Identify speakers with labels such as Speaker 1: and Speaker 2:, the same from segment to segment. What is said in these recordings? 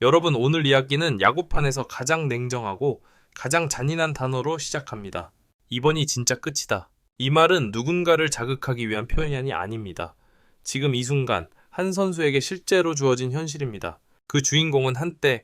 Speaker 1: 여러분, 오늘 이야기는 야구판에서 가장 냉정하고 가장 잔인한 단어로 시작합니다. 이번이 진짜 끝이다. 이 말은 누군가를 자극하기 위한 표현이 아닙니다. 지금 이 순간 한 선수에게 실제로 주어진 현실입니다. 그 주인공은 한때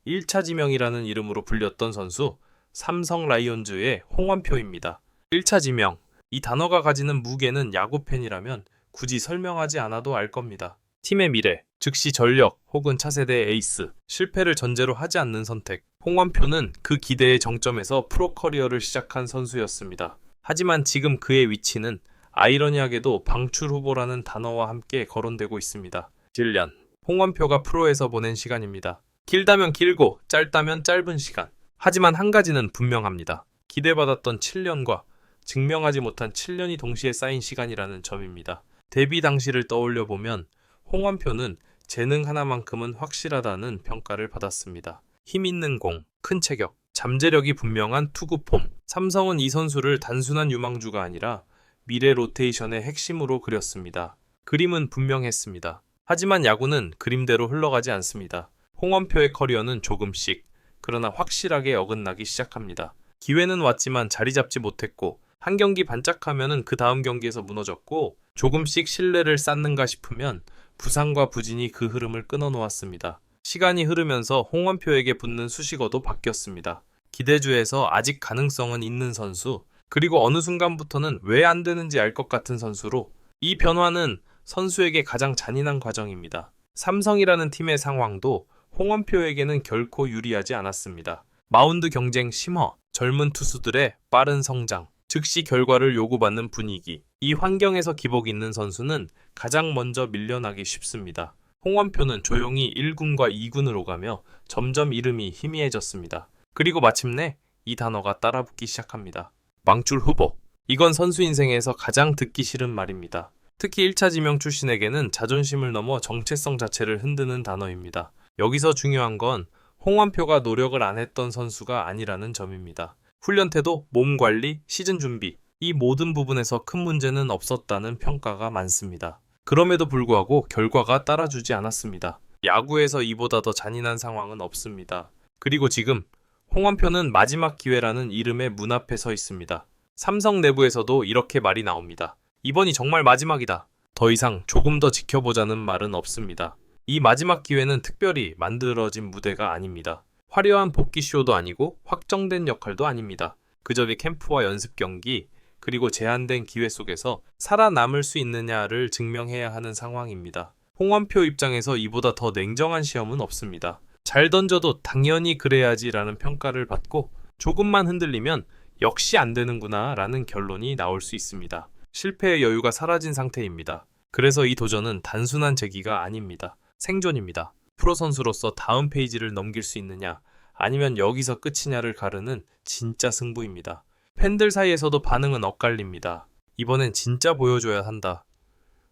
Speaker 1: 1차 지명이라는 이름으로 불렸던 선수, 삼성 라이온즈의 홍원표입니다. 1차 지명, 이 단어가 가지는 무게는 야구팬이라면 굳이 설명하지 않아도 알 겁니다. 팀의 미래, 즉시 전력 혹은 차세대 에이스, 실패를 전제로 하지 않는 선택. 홍원표는 그 기대의 정점에서 프로 커리어를 시작한 선수였습니다. 하지만 지금 그의 위치는 아이러니하게도 방출 후보라는 단어와 함께 거론되고 있습니다. 7년. 홍원표가 프로에서 보낸 시간입니다. 길다면 길고 짧다면 짧은 시간. 하지만 한 가지는 분명합니다. 기대받았던 7년과 증명하지 못한 7년이 동시에 쌓인 시간이라는 점입니다. 데뷔 당시를 떠올려 보면 홍원표는 재능 하나만큼은 확실하다는 평가를 받았습니다. 힘 있는 공, 큰 체격, 잠재력이 분명한 투구 폼. 삼성은 이 선수를 단순한 유망주가 아니라 미래 로테이션의 핵심으로 그렸습니다. 그림은 분명했습니다. 하지만 야구는 그림대로 흘러가지 않습니다. 홍원표의 커리어는 조금씩, 그러나 확실하게 어긋나기 시작합니다. 기회는 왔지만 자리 잡지 못했고, 한 경기 반짝하면은 그 다음 경기에서 무너졌고, 조금씩 신뢰를 쌓는가 싶으면 부상과 부진이 그 흐름을 끊어놓았습니다. 시간이 흐르면서 홍원표에게 붙는 수식어도 바뀌었습니다. 기대주에서 아직 가능성은 있는 선수, 그리고 어느 순간부터는 왜 안 되는지 알 것 같은 선수로, 이 변화는 선수에게 가장 잔인한 과정입니다. 삼성이라는 팀의 상황도 홍원표에게는 결코 유리하지 않았습니다. 마운드 경쟁 심화, 젊은 투수들의 빠른 성장, 즉시 결과를 요구받는 분위기. 이 환경에서 기복 있는 선수는 가장 먼저 밀려나기 쉽습니다. 홍원표는 조용히 1군과 2군으로 가며 점점 이름이 희미해졌습니다. 그리고 마침내 이 단어가 따라붙기 시작합니다. 망출 후보. 이건 선수 인생에서 가장 듣기 싫은 말입니다. 특히 1차 지명 출신에게는 자존심을 넘어 정체성 자체를 흔드는 단어입니다. 여기서 중요한 건 홍원표가 노력을 안 했던 선수가 아니라는 점입니다. 훈련 태도, 몸 관리, 시즌 준비, 이 모든 부분에서 큰 문제는 없었다는 평가가 많습니다. 그럼에도 불구하고 결과가 따라주지 않았습니다. 야구에서 이보다 더 잔인한 상황은 없습니다. 그리고 지금 홍원표는 마지막 기회라는 이름의 문 앞에 서 있습니다. 삼성 내부에서도 이렇게 말이 나옵니다. 이번이 정말 마지막이다. 더 이상 조금 더 지켜보자는 말은 없습니다. 이 마지막 기회는 특별히 만들어진 무대가 아닙니다. 화려한 복귀쇼도 아니고 확정된 역할도 아닙니다. 그저 캠프와 연습 경기, 그리고 제한된 기회 속에서 살아남을 수 있느냐를 증명해야 하는 상황입니다. 홍원표 입장에서 이보다 더 냉정한 시험은 없습니다. 잘 던져도 당연히 그래야지라는 평가를 받고 조금만 흔들리면 역시 안 되는구나 라는 결론이 나올 수 있습니다. 실패의 여유가 사라진 상태입니다. 그래서 이 도전은 단순한 재기가 아닙니다. 생존입니다. 프로 선수로서 다음 페이지를 넘길 수 있느냐, 아니면 여기서 끝이냐를 가르는 진짜 승부입니다. 팬들 사이에서도 반응은 엇갈립니다. 이번엔 진짜 보여줘야 한다.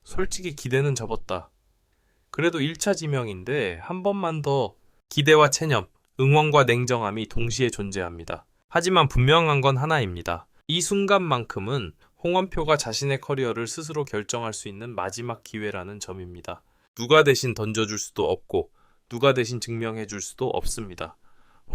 Speaker 1: 솔직히 기대는 접었다. 그래도 1차 지명인데 한 번만 더. 기대와 체념, 응원과 냉정함이 동시에 존재합니다. 하지만 분명한 건 하나입니다. 이 순간만큼은 홍원표가 자신의 커리어를 스스로 결정할 수 있는 마지막 기회라는 점입니다. 누가 대신 던져줄 수도 없고 누가 대신 증명해줄 수도 없습니다.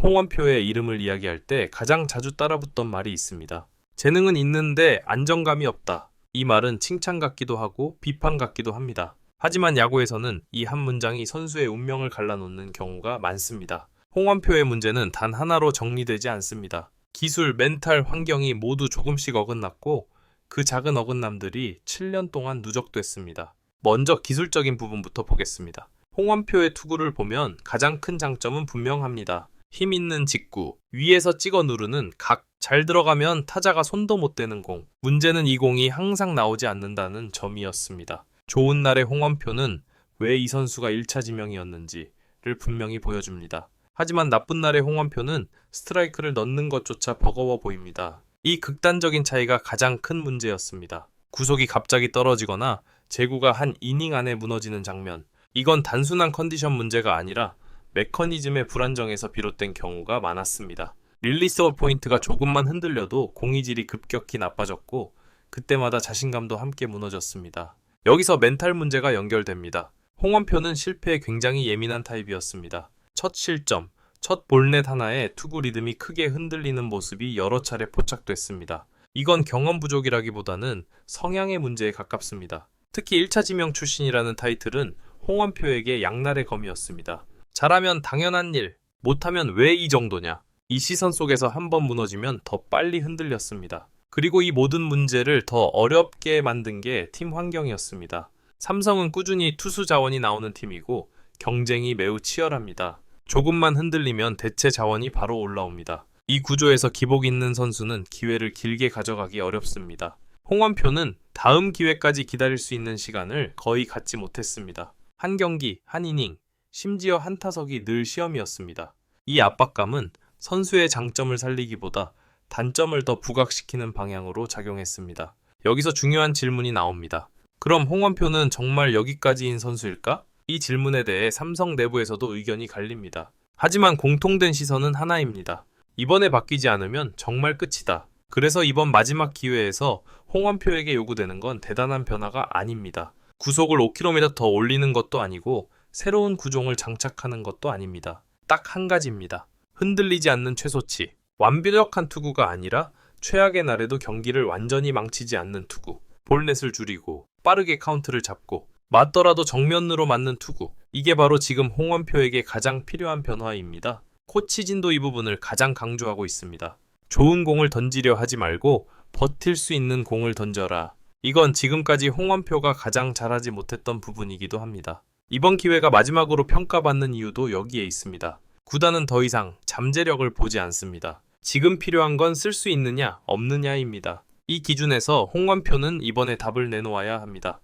Speaker 1: 홍원표의 이름을 이야기할 때 가장 자주 따라붙던 말이 있습니다. 재능은 있는데 안정감이 없다. 이 말은 칭찬 같기도 하고 비판 같기도 합니다. 하지만 야구에서는 이 한 문장이 선수의 운명을 갈라놓는 경우가 많습니다. 홍원표의 문제는 단 하나로 정리되지 않습니다. 기술, 멘탈, 환경이 모두 조금씩 어긋났고 그 작은 어긋남들이 7년 동안 누적됐습니다. 먼저 기술적인 부분부터 보겠습니다. 홍원표의 투구를 보면 가장 큰 장점은 분명합니다. 힘 있는 직구, 위에서 찍어 누르는 각, 잘 들어가면 타자가 손도 못 대는 공. 문제는 이 공이 항상 나오지 않는다는 점이었습니다. 좋은 날의 홍원표는 왜 이 선수가 1차 지명이었는지를 분명히 보여줍니다. 하지만 나쁜 날의 홍원표는 스트라이크를 넣는 것조차 버거워 보입니다. 이 극단적인 차이가 가장 큰 문제였습니다. 구속이 갑자기 떨어지거나 제구가 한 이닝 안에 무너지는 장면. 이건 단순한 컨디션 문제가 아니라 메커니즘의 불안정에서 비롯된 경우가 많았습니다. 릴리스 포인트가 조금만 흔들려도 공이 질이 급격히 나빠졌고 그때마다 자신감도 함께 무너졌습니다. 여기서 멘탈 문제가 연결됩니다. 홍원표는 실패에 굉장히 예민한 타입이었습니다. 첫 실점, 첫 볼넷 하나에 투구 리듬이 크게 흔들리는 모습이 여러 차례 포착됐습니다. 이건 경험 부족이라기보다는 성향의 문제에 가깝습니다. 특히 1차 지명 출신이라는 타이틀은 홍원표에게 양날의 검이었습니다. 잘하면 당연한 일, 못하면 왜 이 정도냐. 이 시선 속에서 한번 무너지면 더 빨리 흔들렸습니다. 그리고 이 모든 문제를 더 어렵게 만든 게 팀 환경이었습니다. 삼성은 꾸준히 투수 자원이 나오는 팀이고 경쟁이 매우 치열합니다. 조금만 흔들리면 대체 자원이 바로 올라옵니다. 이 구조에서 기복 있는 선수는 기회를 길게 가져가기 어렵습니다. 홍원표는 다음 기회까지 기다릴 수 있는 시간을 거의 갖지 못했습니다. 한 경기, 한 이닝, 심지어 한 타석이 늘 시험이었습니다. 이 압박감은 선수의 장점을 살리기보다 단점을 더 부각시키는 방향으로 작용했습니다. 여기서 중요한 질문이 나옵니다. 그럼 홍원표는 정말 여기까지인 선수일까? 이 질문에 대해 삼성 내부에서도 의견이 갈립니다. 하지만 공통된 시선은 하나입니다. 이번에 바뀌지 않으면 정말 끝이다. 그래서 이번 마지막 기회에서 홍원표에게 요구되는 건 대단한 변화가 아닙니다. 구속을 5km 더 올리는 것도 아니고 새로운 구종을 장착하는 것도 아닙니다. 딱 한 가지입니다. 흔들리지 않는 최소치. 완벽한 투구가 아니라 최악의 날에도 경기를 완전히 망치지 않는 투구. 볼넷을 줄이고 빠르게 카운트를 잡고 맞더라도 정면으로 맞는 투구. 이게 바로 지금 홍원표에게 가장 필요한 변화입니다. 코치진도 이 부분을 가장 강조하고 있습니다. 좋은 공을 던지려 하지 말고 버틸 수 있는 공을 던져라. 이건 지금까지 홍원표가 가장 잘하지 못했던 부분이기도 합니다. 이번 기회가 마지막으로 평가받는 이유도 여기에 있습니다. 구단은 더 이상 잠재력을 보지 않습니다. 지금 필요한 건 쓸 수 있느냐, 없느냐입니다. 이 기준에서 홍원표는 이번에 답을 내놓아야 합니다.